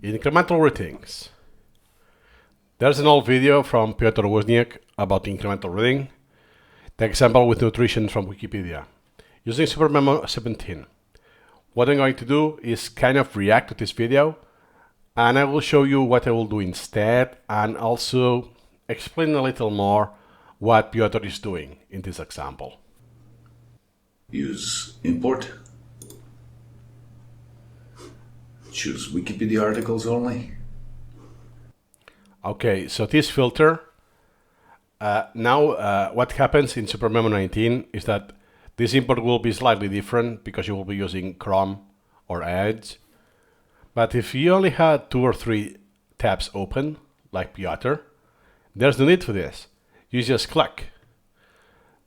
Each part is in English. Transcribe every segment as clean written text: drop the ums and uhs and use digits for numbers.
Incremental readings. There's an old video from Piotr Wozniak about incremental reading. The example with nutrition from Wikipedia. Using SuperMemo 17. What I'm going to do is kind of react to this video, and I will show you what I will do instead, and also explain a little more what Piotr is doing in this example. Use import. Choose Wikipedia articles only. Okay, so this filter, what happens in SuperMemo 19 is that this import will be slightly different because you will be using Chrome or Edge. But if you only had 2 or 3 tabs open, like Piotr, there's no need for this. You just click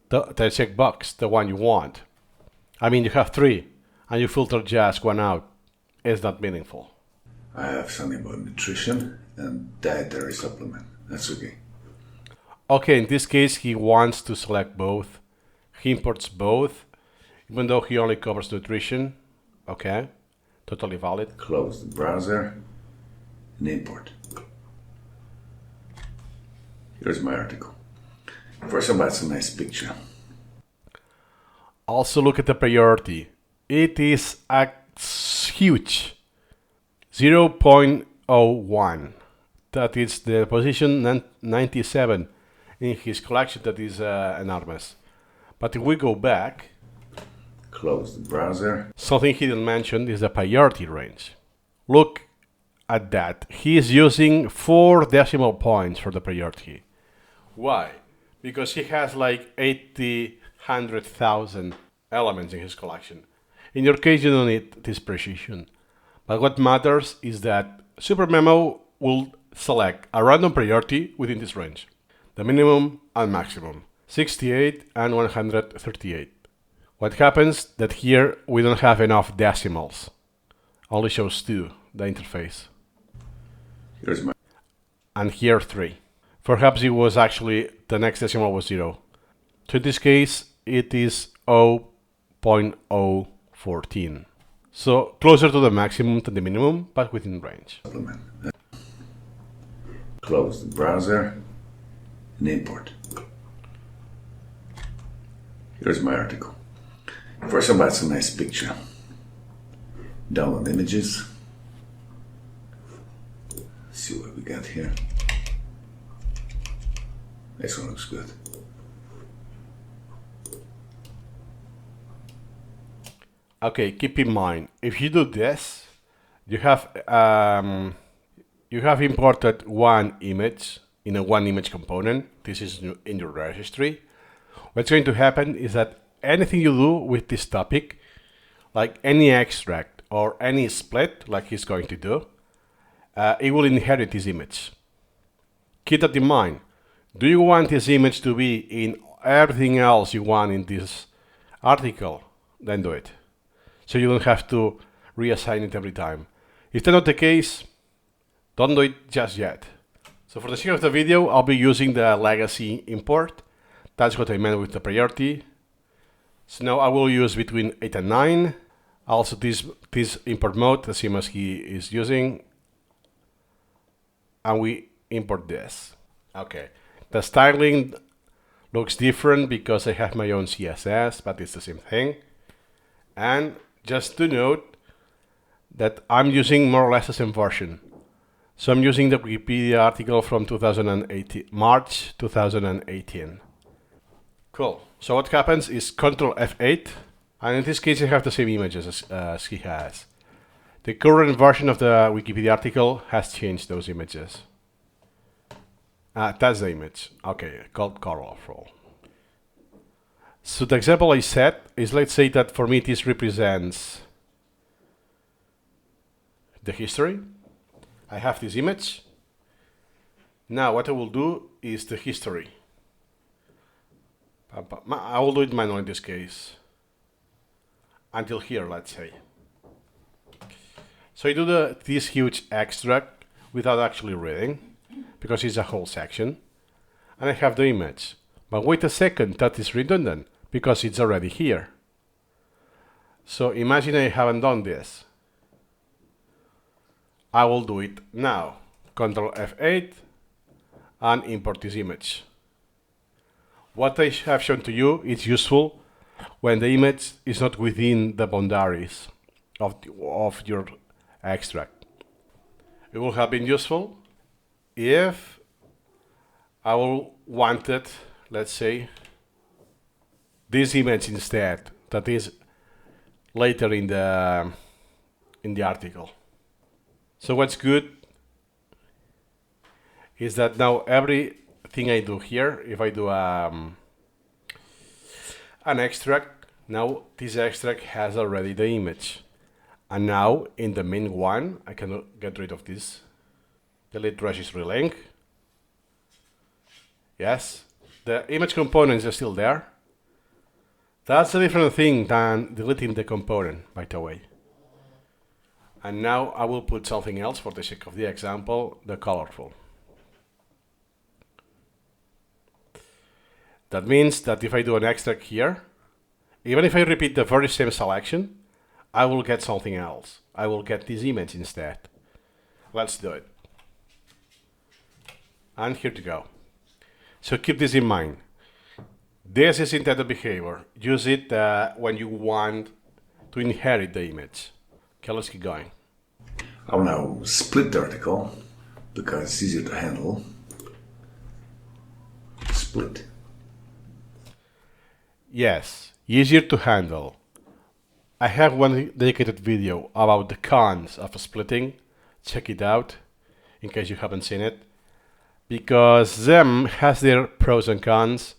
the checkbox, the one you want. I mean, you have 3, and you filter just one out. It's not meaningful. I have something about nutrition and dietary supplement. That's okay. Okay, in this case, he wants to select both. He imports both, even though he only covers nutrition. Okay, totally valid. Close the browser and import. Here's my article. First of all, it's a nice picture. Also look at the priority. It is huge. 0.01. That is the position 97 in his collection. That is enormous. But if we go back, close the browser. Something he didn't mention is the priority range. Look at that. He is using 4 decimal points for the priority. Why? Because he has like 100,000 elements in his collection. In your case, you don't need this precision. But what matters is that SuperMemo will select a random priority within this range. The minimum and maximum. 68 and 138. What happens that here we don't have enough decimals. Only shows 2, the interface. Here's my... And here 3. Perhaps it was actually, the next decimal was 0. So in this case, it is 0.014. So closer to the maximum than the minimum, but within range. Supplement. Close the browser and import. Here's my article. First of all, it's a nice picture. Download images. See what we got here. This one looks good. Okay, keep in mind, if you do this, you have imported one image in a one image component. This is in your registry. What's going to happen is that anything you do with this topic, like any extract or any split, like he's going to do, it will inherit this image. Keep that in mind. Do you want this image to be in everything else you want in this article? Then do it. So you don't have to reassign it every time. If that's not the case, don't do it just yet. So for the sake of the video, I'll be using the legacy import. That's what I meant with the priority. So now I will use between 8 and 9. Also this import mode, the same as he is using. And we import this. Okay. The styling looks different because I have my own CSS, but it's the same thing. And just to note that I'm using more or less the same version. So I'm using the Wikipedia article from March 2018. Cool. So what happens is Ctrl F8, and in this case I have the same images as he has. The current version of the Wikipedia article has changed those images. That's the image. Okay, called colorful. So the example I set is, let's say that for me this represents the history. I have this image. Now what I will do is the history. I will do it manually in this case. Until here, let's say. So I do this huge extract without actually reading, because it's a whole section. And I have the image. But wait a second, that is redundant, because it's already here. So imagine I haven't done this. I will do it now. Control F8 and import this image. What I have shown to you is useful when the image is not within the boundaries of your extract. It will have been useful if I will wanted, let's say, this image instead, that is later in the article. So what's good is that now everything I do here, if I do an extract, now this extract has already the image. And now in the main one, I can get rid of this. Delete registry link. Yes, the image components are still there. That's a different thing than deleting the component, by the way. And now I will put something else for the sake of the example, the colorful. That means that if I do an extract here, even if I repeat the very same selection, I will get something else. I will get this image instead. Let's do it. And here to go. So keep this in mind. This is intended behavior. Use it when you want to inherit the image. Okay, let's keep going. I'll now split the article because it's easier to handle. Split. Yes, easier to handle. I have one dedicated video about the cons of splitting. Check it out in case you haven't seen it. Because them has their pros and cons,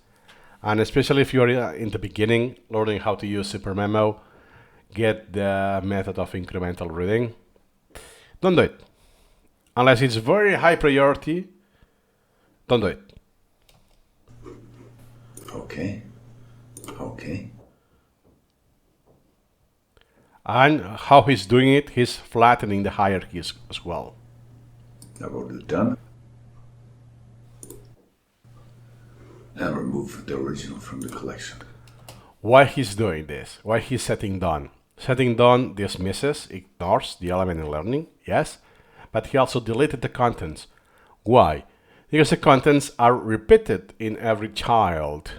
and especially if you're in the beginning learning how to use SuperMemo, get the method of incremental reading. Don't do it. Unless it's very high priority, don't do it. Okay. Okay. And how he's doing it, he's flattening the hierarchies as well. Now go to done. And remove the original from the collection. Why he's doing this? Why he's setting done? Setting done dismisses, ignores the element in learning, yes, but he also deleted the contents. Why? Because the contents are repeated in every child.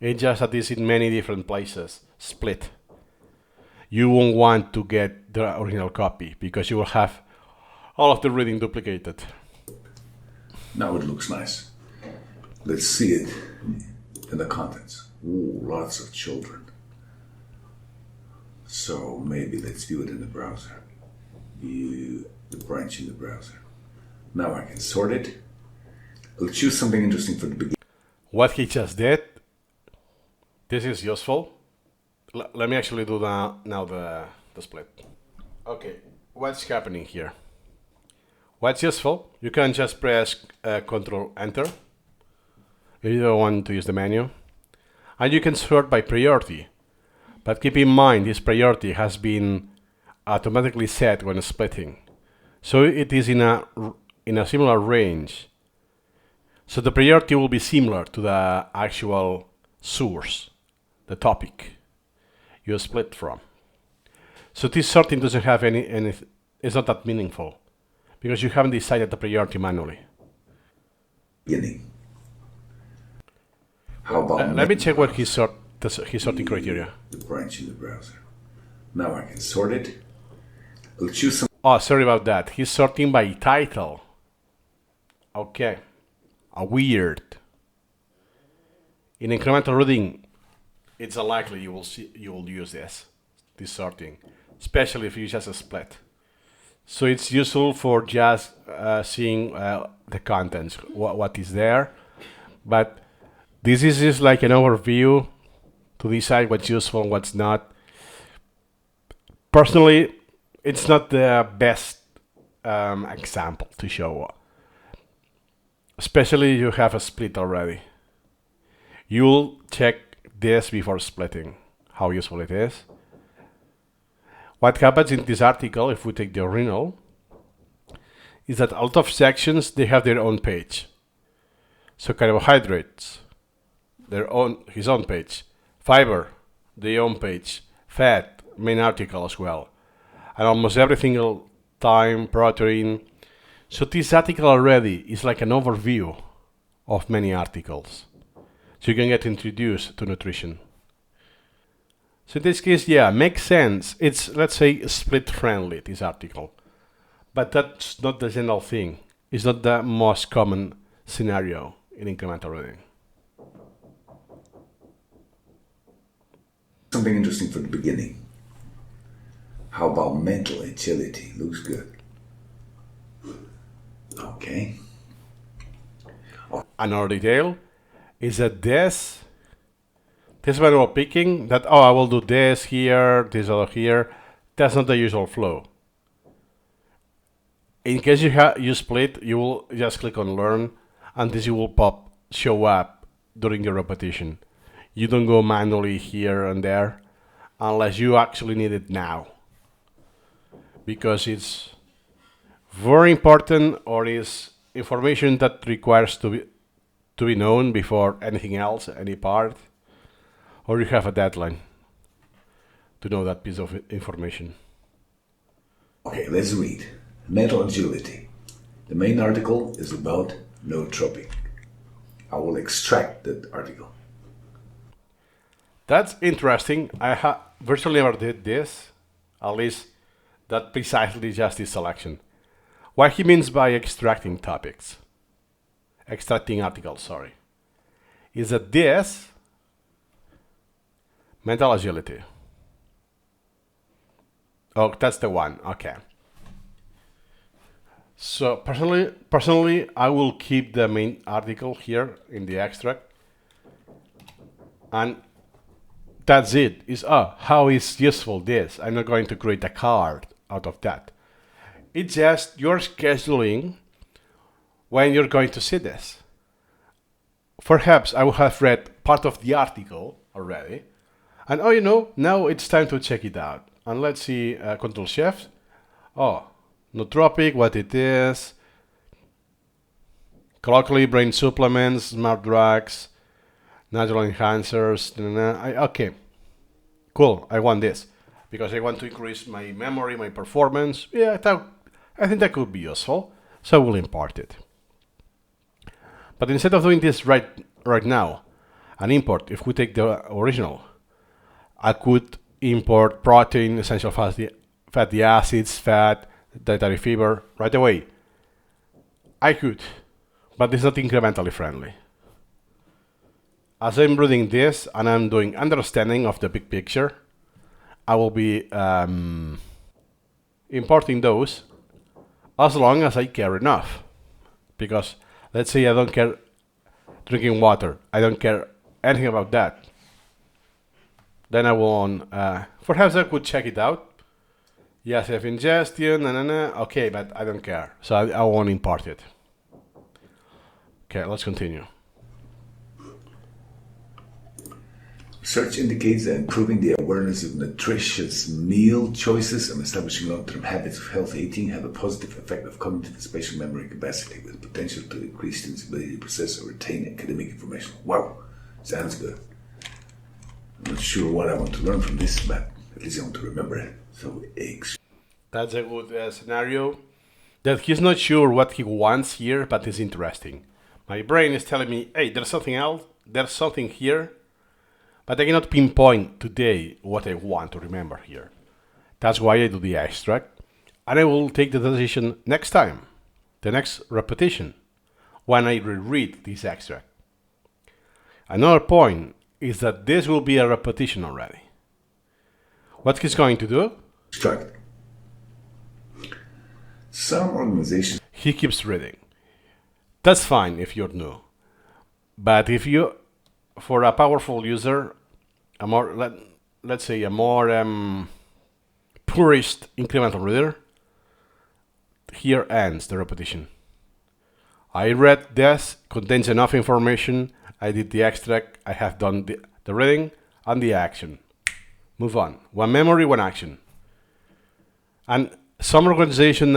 It's just that it's in many different places, split. You won't want to get the original copy because you will have all of the reading duplicated. Now it looks nice. Let's see it in the contents. Ooh, lots of children. So maybe let's view it in the browser. View the branch in the browser. Now I can sort it. I'll choose something interesting for the beginning. What he just did, this is useful. Let me actually do now the split. Okay, what's happening here? What's useful? You can just press Control Enter if you don't want to use the menu. And you can sort by priority. But keep in mind, this priority has been automatically set when splitting. So it is in a similar range. So the priority will be similar to the actual source, the topic you split from. So this sorting doesn't have any it's not that meaningful because you haven't decided the priority manually. Beginning. How about let me check what his sorting criteria. The branch in the browser. Now I can sort it. I'll choose some. Oh, sorry about that. He's sorting by title. Okay. Weird. In incremental reading, it's unlikely you will use this sorting, especially if you just a split. So it's useful for just seeing the contents, what is there. But this is just like an overview to decide what's useful and what's not. Personally, it's not the best example to show, especially if you have a split already. You'll check this before splitting, how useful it is. What happens in this article, if we take the original, is that a lot of sections, they have their own page. So carbohydrates, his own page. Fiber, their own page. Fat, main article as well. And almost every single time, protein. So this article already is like an overview of many articles. So you can get introduced to nutrition. So in this case, yeah, makes sense. It's, let's say, split friendly, this article. But that's not the general thing. It's not the most common scenario in incremental reading. Something interesting for the beginning. How about mental agility? Looks good. Okay. Another detail is that this manual picking, that, oh, I will do this here, this over here, that's not the usual flow. In case you split, you will just click on learn, and this will show up during your repetition. You don't go manually here and there unless you actually need it now, because it's very important, or is information that requires to be known before anything else, any part, or you have a deadline to know that piece of information. Okay, let's read. Mental agility. The main article is about nootropic. I will extract that article. That's interesting. I virtually never did this, at least that precisely just this selection. What he means by extracting articles, sorry, is that this mental agility. Oh, that's the one. Okay. So personally, I will keep the main article here in the extract, and that's it. Is how is useful this? I'm not going to create a card out of that. It's just you're scheduling when you're going to see this. Perhaps I will have read part of the article already, and now it's time to check it out. And let's see, Control Shift. Oh, nootropic, what it is. Colloquially, brain supplements, smart drugs, natural enhancers. Okay, cool. I want this because I want to increase my memory, my performance. Yeah, I think that could be useful, so I will import it. But instead of doing this right now, an import, if we take the original, I could import protein, essential fatty acids, fat, dietary fiber right away. I could, but it's not incrementally friendly. As I'm reading this and I'm doing understanding of the big picture, I will be importing those as long as I care enough. Because let's say I don't care drinking water, I don't care anything about that. Then I will perhaps I could check it out. Yes, I have ingestion, okay, but I don't care. So I won't import it. Okay, let's continue. Research indicates that improving the awareness of nutritious meal choices and establishing long-term habits of healthy eating have a positive effect of cognitive and spatial memory capacity with potential to increase students' ability to process or retain academic information. Wow, sounds good. I'm not sure what I want to learn from this, but at least I want to remember it. So, that's a good scenario. That he's not sure what he wants here, but it's interesting. My brain is telling me, hey, there's something else, there's something here, but I cannot pinpoint today what I want to remember here. That's why I do the extract, and I will take the decision next time, the next repetition, when I reread this extract. Another point is that this will be a repetition already. What he's going to do? Extract. Some organizations. He keeps reading. That's fine if you're new. But if you, for a powerful user, let's say a more purist incremental reader, here ends the repetition. I read this, contains enough information, I did the extract, I have done the reading and the action. Move on. One memory, one action. And some organization,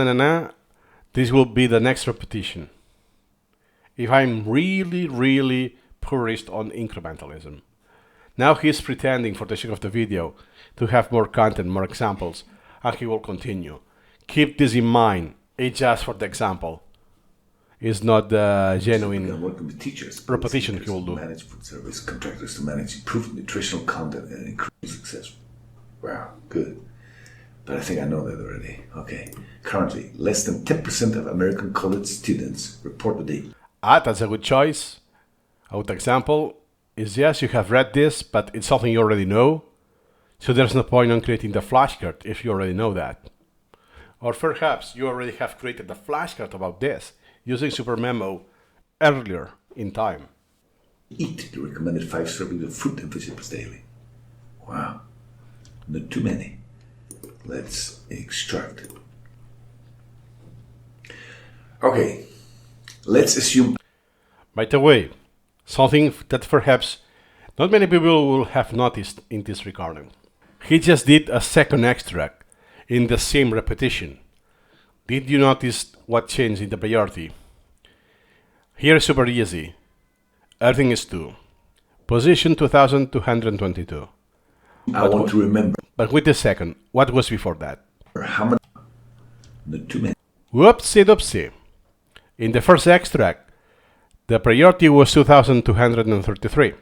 this will be the next repetition. If I'm really, really purist on incrementalism. Now he's pretending, for the sake of the video, to have more content, more examples, and he will continue. Keep this in mind. It's just for the example. It's not the genuine working with teachers, repetition he will do. Manage food service contractors to manage improved nutritional content and increase success. Wow, good. But I think I know that already. Okay. Currently, less than 10% of American college students report that they... That's a good choice. A good example is, yes, you have read this, but it's something you already know. So there's no point on creating the flashcard if you already know that. Or perhaps you already have created a flashcard about this using SuperMemo earlier in time. Eat the recommended 5 servings of fruit and vegetables daily. Wow. Not too many. Let's extract. Okay. Let's assume... By the way, something that perhaps not many people will have noticed in this recording. He just did a second extract in the same repetition. Did you notice what changed in the priority? Here is super easy. Everything is 2. Position 2222. I want to remember. But wait a second. What was before that? How many? Not too many. Whoopsie doopsie. In the first extract, the priority was 2233.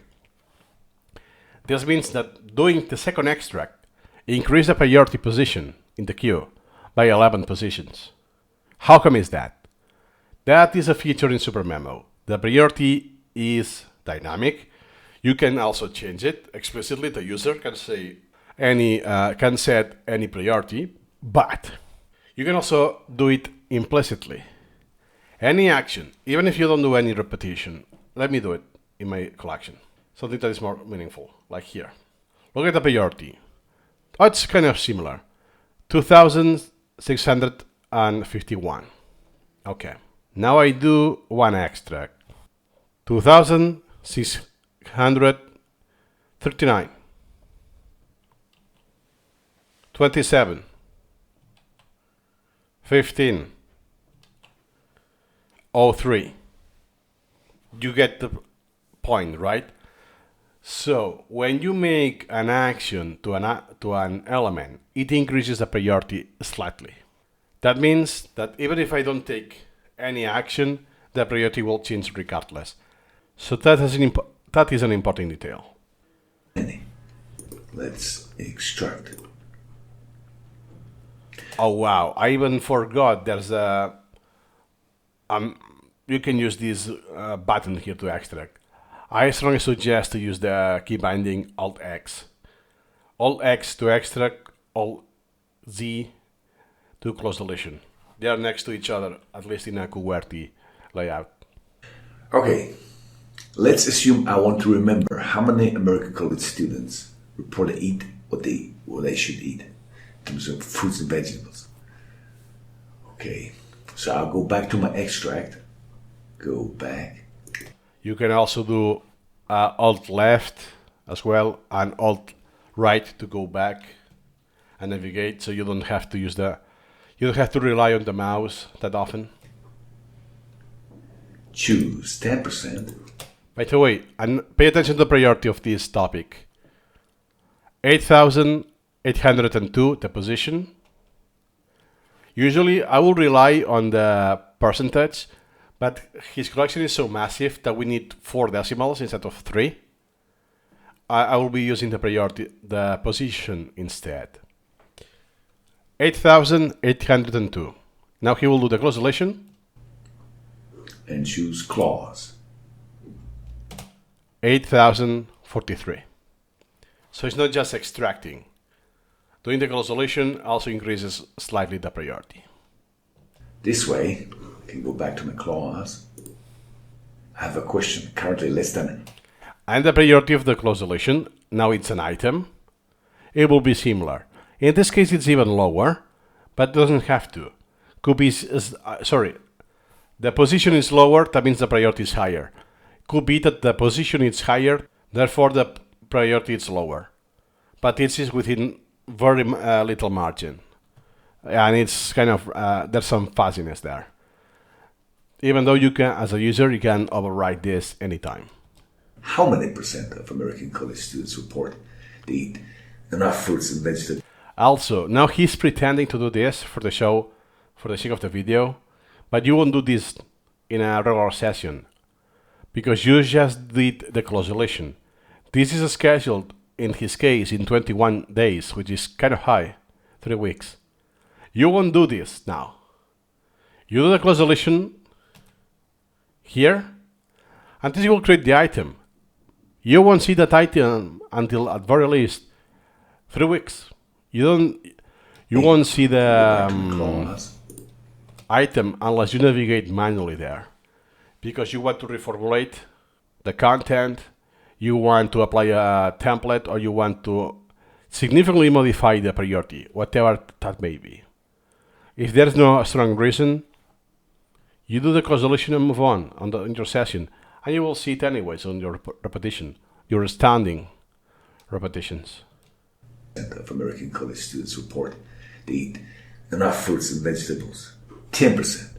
This means that doing the second extract increased the priority position in the queue by 11 positions. How come is that? That is a feature in SuperMemo. The priority is dynamic. You can also change it explicitly. The user can say can set any priority, but you can also do it implicitly. Any action, even if you don't do any repetition. Let me do it in my collection. Something that is more meaningful, like here. Look at the priority. Oh, it's kind of similar. 2651. Okay. Now I do one extract. 2639. 27. 15. 03. You get the point, right? So when you make an action to an element, it increases the priority slightly. That means that even if I don't take any action, the priority will change regardless. So that is an important detail. Let's extract. Oh wow! I even forgot there's a you can use this button here to extract. I strongly suggest to use the key binding Alt X. Alt X to extract, Alt Z to close deletion. They are next to each other, at least in a QWERTY layout. Okay, let's assume I want to remember how many American college students report to eat what they should eat in terms of fruits and vegetables. Okay, so I'll go back to my extract. Go back. You can also do Alt left as well and Alt right to go back and navigate, so you don't have to use you don't have to rely on the mouse that often. Choose 10%. By the way, and pay attention to the priority of this topic. 8,802, the position. Usually I will rely on the percentage, but his collection is so massive that we need 4 decimals instead of 3. I will be using the position instead. 8,802. Now he will do the close deletion. And choose cloze. 8,043. So it's not just extracting. Doing the close deletion also increases slightly the priority. This way, I can go back to my cloze. I have a question. Currently less than. And the priority of the close deletion, now it's an item. It will be similar. In this case, it's even lower, but it doesn't have to. Could be, the position is lower, that means the priority is higher. Could be that the position is higher, therefore the priority is lower. But it is within very little margin. And it's kind of, there's some fuzziness there. Even though you can, as a user, you can override this anytime. How many percent of American college students report they eat enough fruits and vegetables? Also, now he's pretending to do this for the show, for the sake of the video, but you won't do this in a regular session because you just did the cloze deletion. This is scheduled in his case in 21 days, which is kind of high, 3 weeks. You won't do this now. You do the cloze deletion here, and this will create the item. You won't see that item until at very least 3 weeks. You won't see the item unless you navigate manually there, because you want to reformulate the content, you want to apply a template, or you want to significantly modify the priority, whatever that may be. If there's no strong reason, you do the cloze deletion and move on in your session, and you will see it anyways on your repetition, your standing repetitions. Of American college students report they eat enough fruits and vegetables. 10%.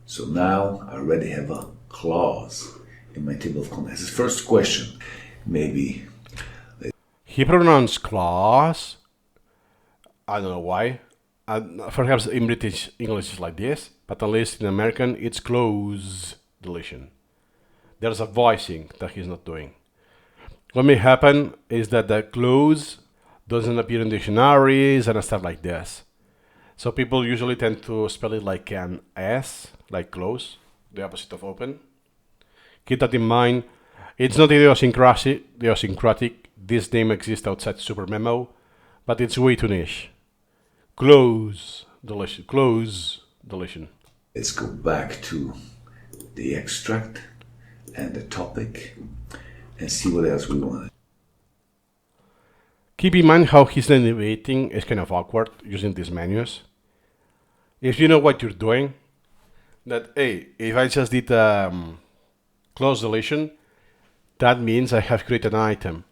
So now I already have a clause in my table of contents. His first question, maybe. He pronounced clause. I don't know why. Perhaps in British English is like this, but at least in American it's cloze deletion. There's a voicing that he's not doing. What may happen is that the cloze doesn't appear in dictionaries and stuff like this. So people usually tend to spell it like an S, like close, the opposite of open. Keep that in mind. It's not idiosyncratic. This name exists outside SuperMemo, but it's way too niche. Cloze deletion. Cloze deletion. Let's go back to the extract and the topic and see what else we want. Keep in mind how he's navigating is kind of awkward using these menus. If you know what you're doing, that, hey, if I just did cloze deletion, that means I have created an item.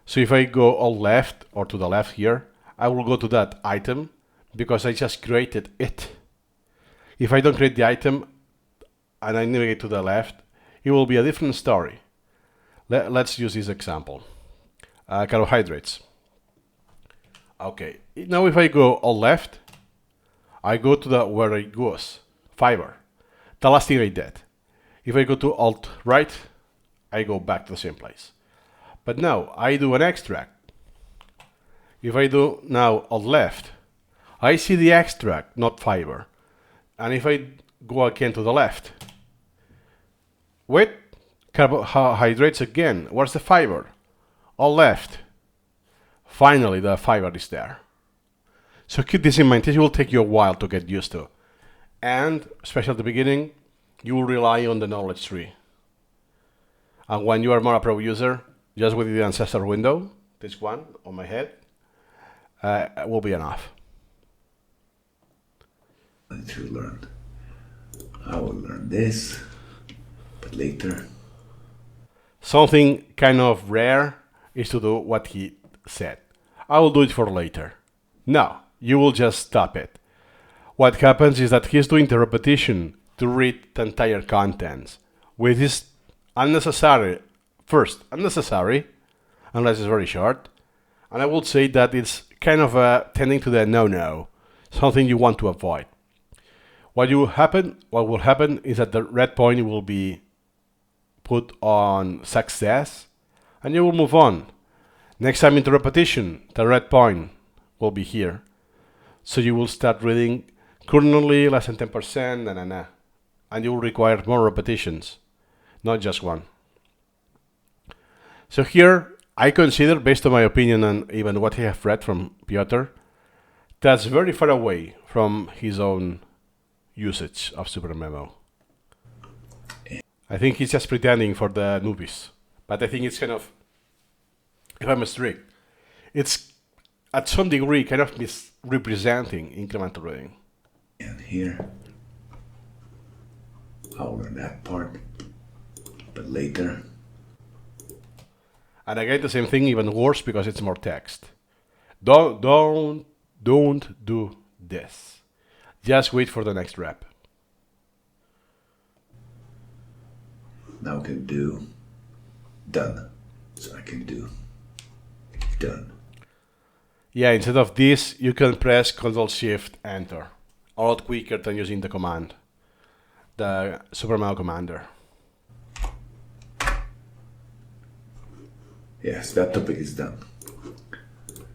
So if I go all left or to the left here, I will go to that item because I just created it. If I don't create the item and I navigate to the left, it will be a different story. Let's use this example. Carbohydrates. Okay, now if I go all left, I go to where it goes, fiber. The last thing I did. If I go to alt right, I go back to the same place. But now I do an extract. If I do now alt left, I see the extract, not fiber. And if I go again to the left, with carbohydrates again, where's the fiber? All left. Finally, the fiber is there. So keep this in mind. This will take you a while to get used to. And, especially at the beginning, you will rely on the knowledge tree. And when you are more a pro user, just with the ancestor window, this one on my head, will be enough. To learn. I will learn this, but later. Something kind of rare is to do what he said. I will do it for later. No, you will just stop it. What happens is that he's doing the repetition to read the entire contents, which is unnecessary. First, unnecessary, unless it's very short. And I would say that it's kind of tending to the no-no, something you want to avoid. What will happen is that the red point will be put on success, and you will move on. Next time into repetition, the red point will be here. So you will start reading currently less than 10%, and you will require more repetitions, not just one. So here, I consider, based on my opinion and even what I have read from Piotr, that's very far away from his own usage of SuperMemo. I think he's just pretending for the newbies, but I think it's kind of, if I'm strict, it's at some degree kind of misrepresenting incremental reading. And here, I'll learn that part, but later. And again, the same thing, even worse because it's more text. Don't do this. Just wait for the next rep. Now I can do done. So I can do done. Yeah, instead of this, you can press Ctrl Shift Enter. a lot quicker than using the command, the SuperMemo commander. Yes, that topic is done.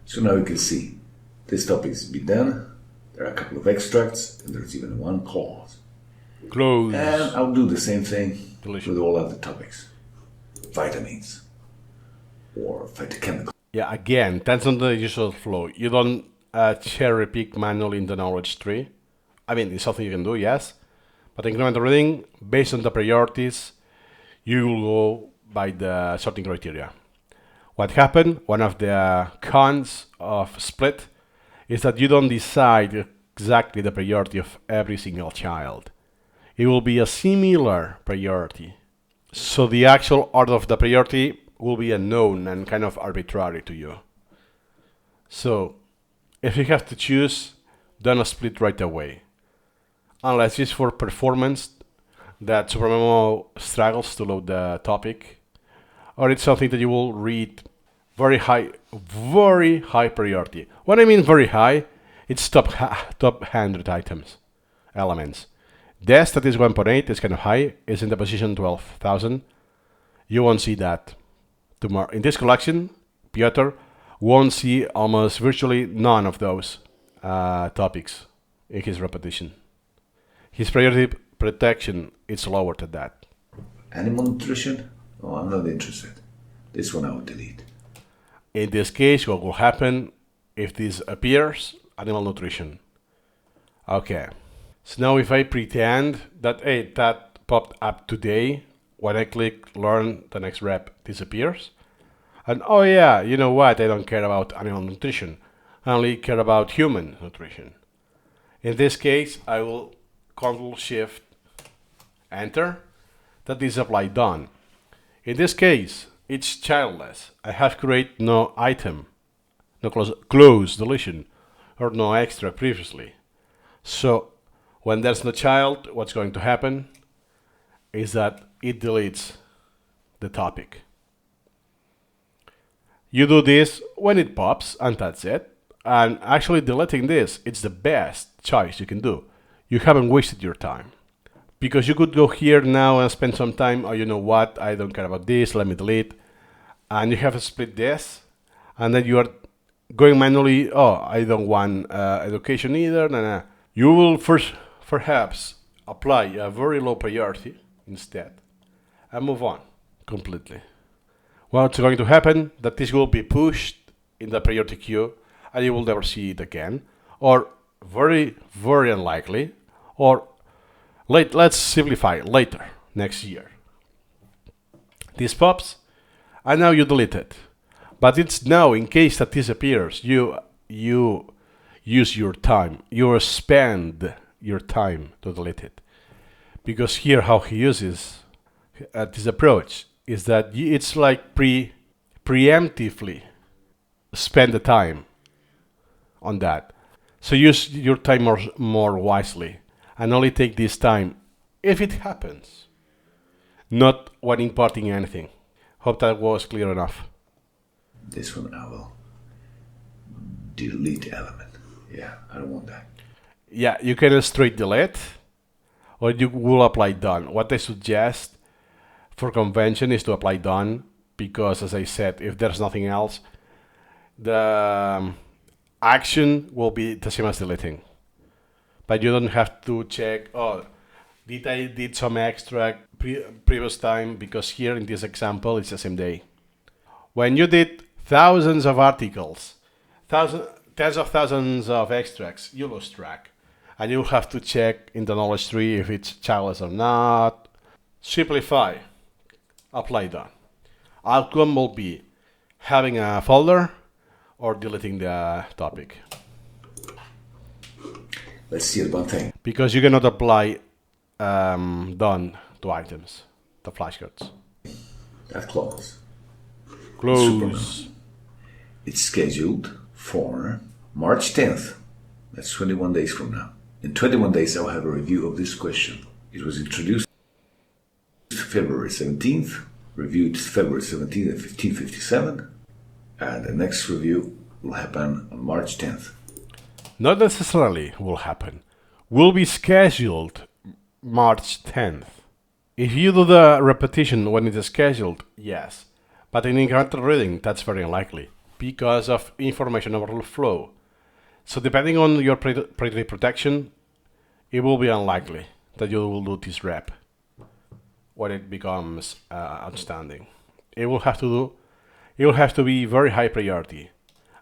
So now you can see this topic has been done. There are a couple of extracts, and there's even one clause. Cloze. And I'll do the same thing Deletion. with all other topics. Vitamins or phytochemicals. Yeah, again, that's not the usual flow. You don't cherry pick manually in the knowledge tree. I mean, it's something you can do, yes. But in incremental reading, based on the priorities, you will go by the sorting criteria. What happened, one of the cons of split, is that you don't decide exactly the priority of every single child. It will be a similar priority. So the actual order of the priority will be unknown and kind of arbitrary to you. So if you have to choose, don't split right away. Unless it's for performance that SuperMemo struggles to load the topic, or it's something that you will read very high priority. When I mean very high, it's top 100 items, elements. This that is 1.8 is kind of high, is in the position 12,000. You won't see that tomorrow. In this collection, Piotr won't see almost virtually none of those topics in his repetition. His priority protection is lower than that. Animal nutrition? Oh, I'm not interested. This one I will delete. In this case, what will happen if this appears? Animal nutrition. Okay. So now if I pretend that, hey, that popped up today, when I click learn, the next rep disappears. And oh yeah, you know what? I don't care about animal nutrition. I only care about human nutrition. In this case, I will Ctrl Shift Enter. That is apply done. In this case, it's childless. I have created no item, no cloze deletion, or no extra previously. So when there's no child, what's going to happen is that it deletes the topic. You do this when it pops, and that's it. And actually deleting this, it's the best choice you can do. You haven't wasted your time. Because you could go here now and spend some time, oh, you know what, I don't care about this, let me delete. And you have to split this, and then you are going manually, oh, I don't want education either. Nah. You will first perhaps apply a very low priority instead, and move on completely. What's going to happen, that this will be pushed in the priority queue, and you will never see it again, or very, very unlikely, or let's simplify, later, next year. This pops, and now you delete it. But it's now, in case that disappears, you use your time, you spend your time to delete it. Because here how he uses this approach is that it's like preemptively spend the time on that. So use your time more wisely, and only take this time if it happens, not when importing anything. Hope that was clear enough. This one I will delete element. Yeah, I don't want that. Yeah, you can straight delete, or you will apply done. What I suggest for convention is to apply done, because as I said, if there's nothing else, the action will be the same as deleting. But you don't have to check, oh, did some extract previous time, because here in this example it's the same day. When you did thousands of articles, tens of thousands of extracts, you lose track. And you have to check in the knowledge tree if it's childless or not. Simplify, apply done. Outcome will be having a folder or deleting the topic. Let's see it one thing. Because you cannot apply done to items, the flashcards. That clause. Close. It's scheduled for March 10th. That's 21 days from now. In 21 days, I'll have a review of this question. It was introduced February 17th, reviewed February 17th at 15:57, and the next review will happen on March 10th. Not necessarily will happen. will be scheduled March 10th. If you do the repetition when it is scheduled, yes. But in incremental reading, that's very unlikely because of information overflow. So depending on your priority protection, it will be unlikely that you will do this rep when it becomes outstanding. It will have to be very high priority,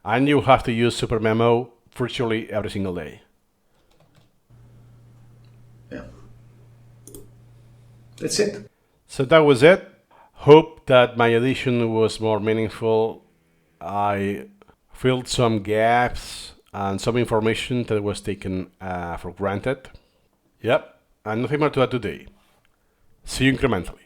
and you will have to use SuperMemo virtually every single day. Yeah. That's it. So that was it. Hope that my edition was more meaningful. I filled some gaps and some information that was taken for granted. Yep, and nothing more to add today. See you incrementally.